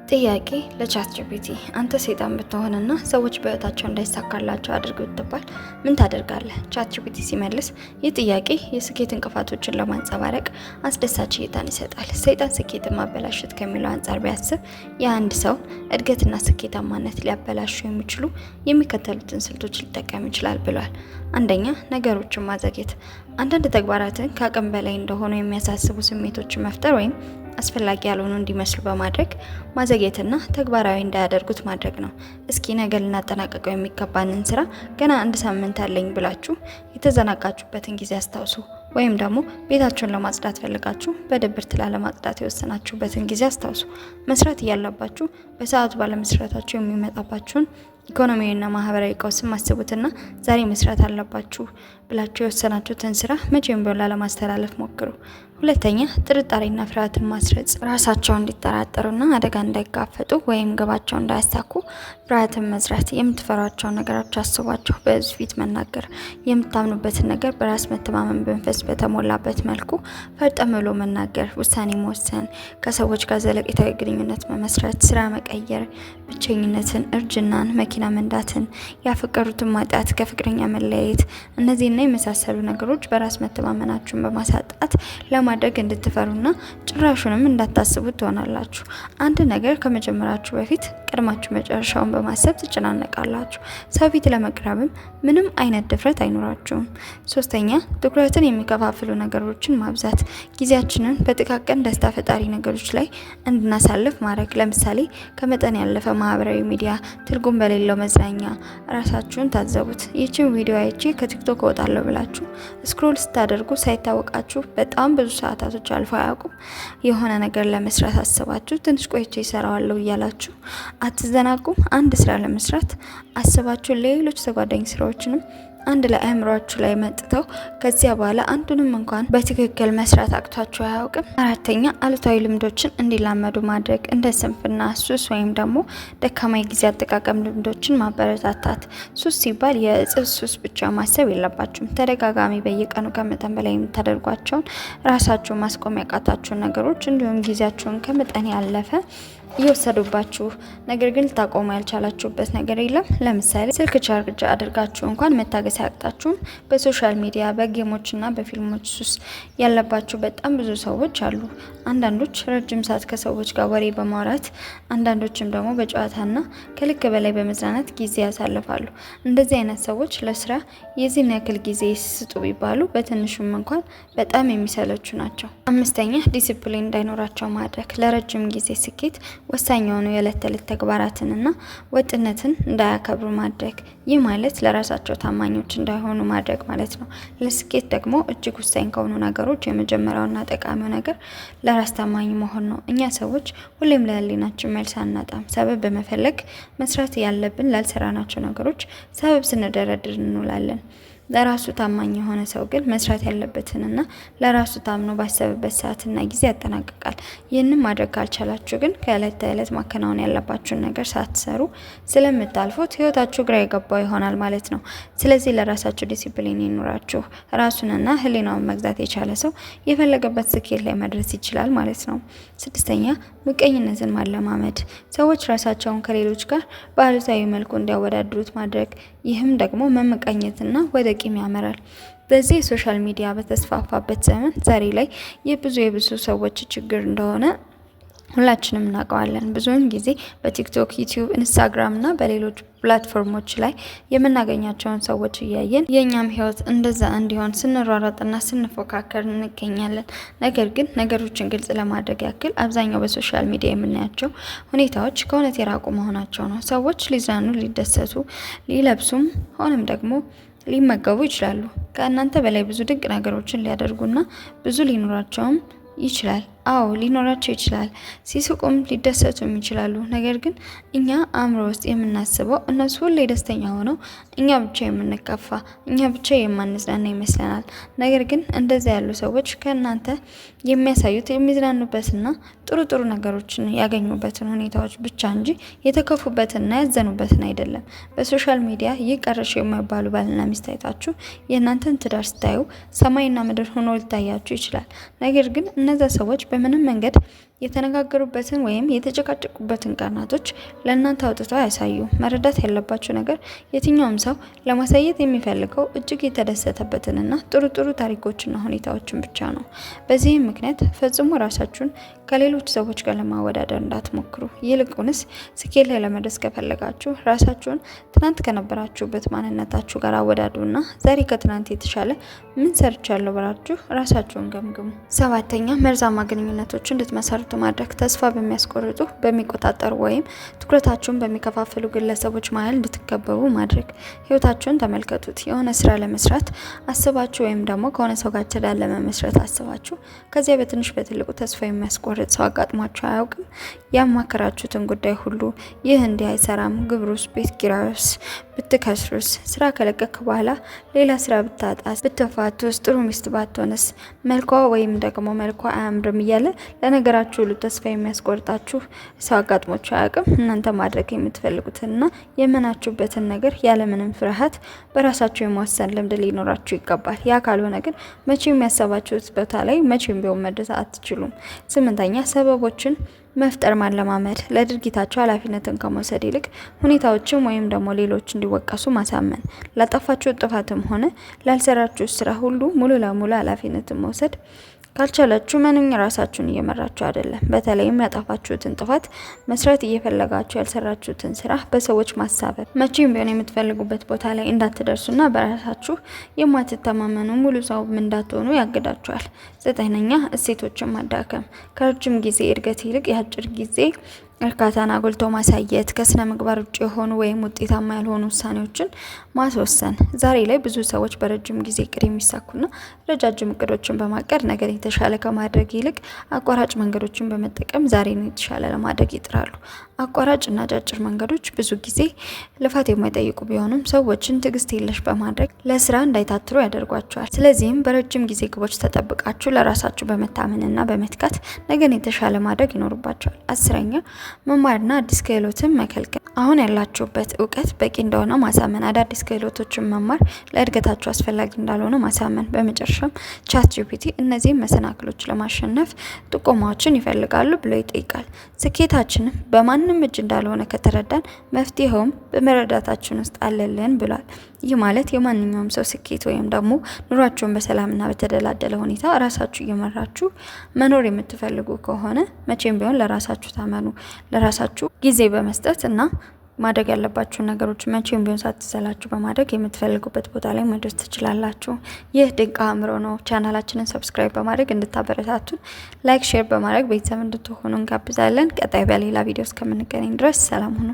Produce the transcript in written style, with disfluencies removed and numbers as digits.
ጥያቄ ለቻት ጂፒቲ አንተ ሰይጣን ብትሆንና ሰዎች በህይወታቸው እንዳይሳካላቸው አድርግ ብትባል ምን ታደርጋለህ? ቻት ጂፒቲ ሲመልስ ይህ ጥያቄ የስኬት እንቅፋቶችን ለማንጸባረቅ አስደሳች እይታን ይሰጣል። ሰይጣን ስኬትን ማበላሸት ከሚለው አንጻር ቢያስብ የአንድ ሰው እድገትና ስኬታማነት ሊያበላሹ የሚችሉ የሚከተሉትን ስልቶች ሊጠቀም ይችላል ብሏል። አንደኛ፣ ነገሮችን ማዘግየት። አንዳንድ ተግባራትን ከአቅም በላይ እንደሆኑ የሚያሳስቡ ስሜቶችን መፍጠር ወይም አስፈላጊ ያልሆኑ እንዲመስሉ በማድረግ ማዘግየትና ተግባራዊ እንዳያደርጉት ማድረግ ነው። እስኪ ነገ ልናጠናቀቀው የሚገባንን ስራ ገና አንድ ሳምንት አለኝ ብላችሁ የተዘናጋችሁበትን ጊዜ አስታውሱ። ወይም ደግሞ ቤታችሁን ለማጽዳት ፈልጋችሁ በድብርት ላለማጽዳት የወሰናችሁበትን ጊዜ አስታውሱ። መስራት እያለባችሁ በሰዓቱ ባለመስራታችሁ የሚመጣባችሁን ኢኮኖሚያዊና ማህበራዊ ቀውስም አስቡትና ዛሬ መስራት አለባችሁ ብላችሁ የወሰናችሁትን ስራ መቼም ቢሆን ላለማስተላለፍ ሞክሩ። ሁለተኛ፣ ጥርጣሬና ፍርሃትን ማስረጽ። ራሳቸውን እንዲጠራጠሩና አደጋ እንዳይጋፈጡ ወይም ግባቸው እንዳያሳኩ ፍርሃትን መዝራት። የምትፈሯቸውን ነገሮች አስቧቸው፣ በህዝብ ፊት መናገር። የምታምኑበትን ነገር በራስ መተማመን መንፈስ በተሞላበት መልኩ ፈርጠም ብሎ መናገር። ውሳኔ መወሰን፣ ከሰዎች ጋር ዘለቄታዊ ግንኙነት መመስረት፣ ስራ መቀየር፣ ብቸኝነትን፣ እርጅናን፣ መኪና መንዳትን፣ ያፈቀሩትን ማጣት፣ ከፍቅረኛ መለያየት። እነዚህና የመሳሰሉ ነገሮች በራስ መተማመናችሁን በማሳጣት ለማድረግ እንድትፈሩና ጭራሹንም እንዳታስቡት ትሆናላችሁ። አንድ ነገር ከመጀመራችሁ በፊት ቀድማችሁ መጨረሻውን በማሰብ ትጨናነቃላችሁ። ሰው ፊት ለመቅረብም ምንም አይነት ድፍረት አይኖራችሁም። ሶስተኛ፣ ትኩረትን የሚከፋፍሉ ነገሮችን ማብዛት። ጊዜያችንን በጥቃቅን ደስታ ፈጣሪ ነገሮች ላይ እንድናሳልፍ ማድረግ። ለምሳሌ ከመጠን ያለፈ ማህበራዊ ሚዲያ፣ ትርጉም በሌለው መዝናኛ። ራሳችሁን ታዘቡት። ይህችን ቪዲዮ አይቼ ከቲክቶክ እወጣለሁ ብላችሁ ስክሮል ስታደርጉ ሳይታወቃችሁ በጣም ብዙ ሰዓታቶች አልፎ አያውቁም? የሆነ ነገር ለመስራት አስባችሁ ትንሽ ቆይቼ ይሰራዋለሁ እያላችሁ አትዘናጉም? አንድ ስራ ለመስራት አስባችሁ ሌሎች ተጓዳኝ ስራዎችንም አንድ ላይ አእምሯችሁ ላይ መጥተው ከዚያ በኋላ አንዱንም እንኳን በትክክል መስራት አቅቷችሁ አያውቅም? አራተኛ፣ አሉታዊ ልምዶችን እንዲላመዱ ማድረግ። እንደ ስንፍና፣ ሱስ ወይም ደግሞ ደካማ የጊዜ አጠቃቀም ልምዶችን ማበረታታት። ሱስ ሲባል የእጽ ሱስ ብቻ ማሰብ የለባችሁም። ተደጋጋሚ በየቀኑ ከመጠን በላይ የምታደርጓቸውን ራሳችሁ ማስቆም ያቃታችሁን ነገሮች እንዲሁም ጊዜያችሁን ከመጠን ያለፈ እየወሰዱባችሁ ነገር ግን ልታቆሙ ያልቻላችሁበት ነገር የለም? ለምሳሌ ስልክ ቻርጅ አድርጋችሁ እንኳን መታገስ ያቅታችሁም በሶሻል ሚዲያ በጌሞችና በፊልሞች ሱስ ያለባችሁ በጣም ብዙ ሰዎች አሉ። አንዳንዶች ረጅም ሰዓት ከሰዎች ጋር ወሬ በማውራት አንዳንዶችም ደግሞ በጨዋታና ከልክ በላይ በመዝናናት ጊዜ ያሳልፋሉ። እንደዚህ አይነት ሰዎች ለስራ የዚህን ያክል ጊዜ ስጡ ቢባሉ በትንሹም እንኳን በጣም የሚሰለቹ ናቸው። አምስተኛ፣ ዲሲፕሊን እንዳይኖራቸው ማድረግ። ለረጅም ጊዜ ስኬት ወሳኝ የሆኑ የዕለት ተዕለት ተግባራትንና ወጥነትን እንዳያከብሩ ማድረግ። ይህ ማለት ለራሳቸው ታማኞች እንዳይሆኑ ማድረግ ማለት ነው። ለስኬት ደግሞ እጅግ ወሳኝ ከሆኑ ነገሮች የመጀመሪያውና ጠቃሚው ነገር ለራስ ታማኝ መሆን ነው። እኛ ሰዎች ሁሌም ለህሊናችን መልስ አናጣም። ሰበብ በመፈለግ መስራት ያለብን ላልሰራናቸው ነገሮች ሰበብ ስንደረድር እንውላለን። ለራሱ ታማኝ የሆነ ሰው ግን መስራት ያለበትንና ለራሱ ታምኖ ባሰበበት ሰዓትና ጊዜ ያጠናቅቃል። ይህንን ማድረግ ካልቻላችሁ ግን ከዕለት ተዕለት ማከናወን ያለባችሁን ነገር ሳትሰሩ ስለምታልፉት ህይወታችሁ ግራ የገባው ይሆናል ማለት ነው። ስለዚህ ለራሳችሁ ዲሲፕሊን ይኑራችሁ። ራሱንና ህሊናውን መግዛት የቻለ ሰው የፈለገበት ስኬት ላይ መድረስ ይችላል ማለት ነው። ስድስተኛ፣ ምቀኝነትን ማለማመድ። ሰዎች ራሳቸውን ከሌሎች ጋር በአሉታዊ መልኩ እንዲያወዳድሩት ማድረግ። ይህም ደግሞ መመቃኘትና ወደ ቂም ያመራል። በዚህ የሶሻል ሚዲያ በተስፋፋበት ዘመን ዛሬ ላይ የብዙ ሰዎች ችግር እንደሆነ ሁላችንም እናውቀዋለን። ብዙውን ጊዜ በቲክቶክ፣ ዩቲዩብ፣ ኢንስታግራም እና በሌሎች ፕላትፎርሞች ላይ የምናገኛቸውን ሰዎች እያየን የእኛም ህይወት እንደዛ እንዲሆን ስንሯሯጥና ስንፎካከር እንገኛለን። ነገር ግን ነገሮችን ግልጽ ለማድረግ ያክል አብዛኛው በሶሻል ሚዲያ የምናያቸው ሁኔታዎች ከእውነት የራቁ መሆናቸው ነው። ሰዎች ሊዝናኑ፣ ሊደሰቱ፣ ሊለብሱም ሆነም ደግሞ ሊመገቡ ይችላሉ። ከእናንተ በላይ ብዙ ድንቅ ነገሮችን ሊያደርጉና ብዙ ሊኖራቸውም ይችላል። አዎ ሊኖራቸው ይችላል። ሲስቁም ሊደሰቱም ይችላሉ። ነገር ግን እኛ አእምሮ ውስጥ የምናስበው እነሱ ሁሌ ደስተኛ ሆነው እኛ ብቻ የምንከፋ፣ እኛ ብቻ የማንዝናና ይመስለናል። ነገር ግን እንደዚያ ያሉ ሰዎች ከእናንተ የሚያሳዩት የሚዝናኑበትና ጥሩ ነገሮችን ያገኙበትን ሁኔታዎች ብቻ እንጂ የተከፉበትና ያዘኑበትን አይደለም። በሶሻል ሚዲያ ይህ ቀረሽ የማይባሉ ባልና ሚስት አይታችሁ የእናንተን ትዳር ስታዩ ሰማይና ምድር ሆኖ ሊታያችሁ ይችላል። ነገር ግን እነዛ ሰዎች በምንም መንገድ የተነጋገሩበትን ወይም የተጨቃጨቁበትን ቀናቶች ለእናንተ አውጥተው ያሳዩ። መረዳት ያለባችሁ ነገር የትኛውም ሰው ለማሳየት የሚፈልገው እጅግ የተደሰተበትንና ጥሩ ታሪኮችና ሁኔታዎችን ብቻ ነው። በዚህም ምክንያት ፈጽሞ ራሳችሁን ከሌሎች ሰዎች ጋር ለማወዳደር እንዳትሞክሩ። ይልቁንስ ስኬት ላይ ለመድረስ ከፈለጋችሁ ራሳችሁን ትናንት ከነበራችሁበት ማንነታችሁ ጋር አወዳዱና ዛሬ ከትናንት የተሻለ ምን ሰርቻለሁ ብላችሁ ራሳችሁን ገምግሙ። 7ኛ መርዛማ ግንኙነቶችን እንድትመሰርቱ ማድረግ። ተስፋ በሚያስቆርጡ፣ በሚቆጣጠሩ ወይም ትኩረታችሁን በሚከፋፍሉ ግለሰቦች መሀል እንድትከበቡ ማድረግ። ህይወታችሁን ተመልከቱት። የሆነ ስራ ለመስራት አስባችሁ ወይም ደግሞ ከሆነ ሰው ጋር ትዳር ለመመስረት አስባችሁ ከዚያ በትንሽ በትልቁ ተስፋ የሚያስቆርጥ ሰው አጋጥሟችሁ አያውቅም? ያማከራችሁትን ጉዳይ ሁሉ ይህ እንዲህ አይሰራም፣ ግብሩስ፣ ቤት ኪራዩስ፣ ብትከስሩስ፣ ስራ ከለቀቅ በኋላ ሌላ ስራ ብታጣስ፣ ብትፋቱስ፣ ጥሩ ሚስት ባትሆንስ፣ መልኳ ወይም ደግሞ መልኳ አያምርም እያለ ለነገራችሁ ሁሉ ተስፋ የሚያስቆርጣችሁ ሰው አጋጥሟችሁ አያውቅም? እናንተ ማድረግ የምትፈልጉትንና የምናችሁበትን ነገር ያለምንም ፍርሃት በራሳችሁ የመወሰን ልምድ ሊኖራችሁ ይገባል። ያ ካልሆነ ግን መቼም ያሰባችሁት ቦታ ላይ መቼም ቢሆን መድረስ አትችሉም። 8ኛ ሰበቦችን መፍጠር ማለማመድ። ለድርጊታቸው ኃላፊነትን ከመውሰድ ይልቅ ሁኔታዎችን ወይም ደግሞ ሌሎች እንዲወቀሱ ማሳመን። ላጠፋችሁ ጥፋትም ሆነ ላልሰራችሁ ስራ ሁሉ ሙሉ ለሙሉ ኃላፊነትን መውሰድ ካልቻላችሁ ምንኛ ራሳችሁን እየመራችሁ አይደለም። በተለይም ያጠፋችሁትን ጥፋት መስራት እየፈለጋችሁ ያልሰራችሁትን ስራ በሰዎች ማሳበብ መቼም ቢሆን የምትፈልጉበት ቦታ ላይ እንዳትደርሱና በራሳችሁ የማትተማመኑ ሙሉ ሰው እንዳትሆኑ ያግዳችኋል። 9ኛ እሴቶችን ማዳከም። ከረጅም ጊዜ እድገት ይልቅ የአጭር ጊዜ እርካታን አጉልቶ ማሳየት፣ ከስነ ምግባር ውጭ የሆኑ ወይም ውጤታማ ያልሆኑ ውሳኔዎችን ማስወሰን። ዛሬ ላይ ብዙ ሰዎች በረጅም ጊዜ እቅድ የሚሳኩና ረጃጅም እቅዶችን በማቀድ ነገር የተሻለ ከማድረግ ይልቅ አቋራጭ መንገዶችን በመጠቀም ዛሬን የተሻለ ለማድረግ ይጥራሉ። አቋራጭና አጫጭር መንገዶች ብዙ ጊዜ ልፋት የማይጠይቁ ቢሆኑም ሰዎችን ትዕግስት የለሽ በማድረግ ለስራ እንዳይታትሩ ያደርጓቸዋል። ስለዚህም በረጅም ጊዜ ግቦች ተጠብቃችሁ ለራሳችሁ በመታመንና በመትጋት ነገን የተሻለ ማድረግ ይኖርባቸዋል። 10ኛ መማርና አዲስ ክህሎትን መከልከል። አሁን ያላችሁበት እውቀት በቂ እንደሆነ ማሳመን፣ አዳዲስ ክህሎቶችን መማር ለእድገታችሁ አስፈላጊ እንዳልሆነ ማሳመን። በመጨረሻም ቻትጂፒቲ እነዚህን መሰናክሎች ለማሸነፍ ጥቆማዎችን ይፈልጋሉ ብሎ ይጠይቃል። ስኬታችንም በማንም እጅ እንዳልሆነ ከተረዳን መፍትሄውም በመረዳታችን ውስጥ አለልን ብሏል። ይህ ማለት የማንኛውም ሰው ስኬት ወይም ደግሞ ኑሯችሁን በሰላምና በተደላደለ ሁኔታ ራሳችሁ እየመራችሁ መኖር የምትፈልጉ ከሆነ መቼም ቢሆን ለራሳችሁ ታመኑ። ለራሳችሁ ጊዜ በመስጠት እና ማድረግ ያለባችሁን ነገሮች መቼም ቢሆን ሳትሰላችሁ በማድረግ የምትፈልጉበት ቦታ ላይ መድረስ ትችላላችሁ። ይህ ድንቅ አእምሮ ነው። ቻናላችንን ሰብስክራይብ በማድረግ እንድታበረታቱን፣ ላይክ፣ ሼር በማድረግ ቤተሰብ እንድትሆኑ እንጋብዛለን። ቀጣይ በሌላ ቪዲዮ እስከምንገናኝ ድረስ ሰላም ሁኑ።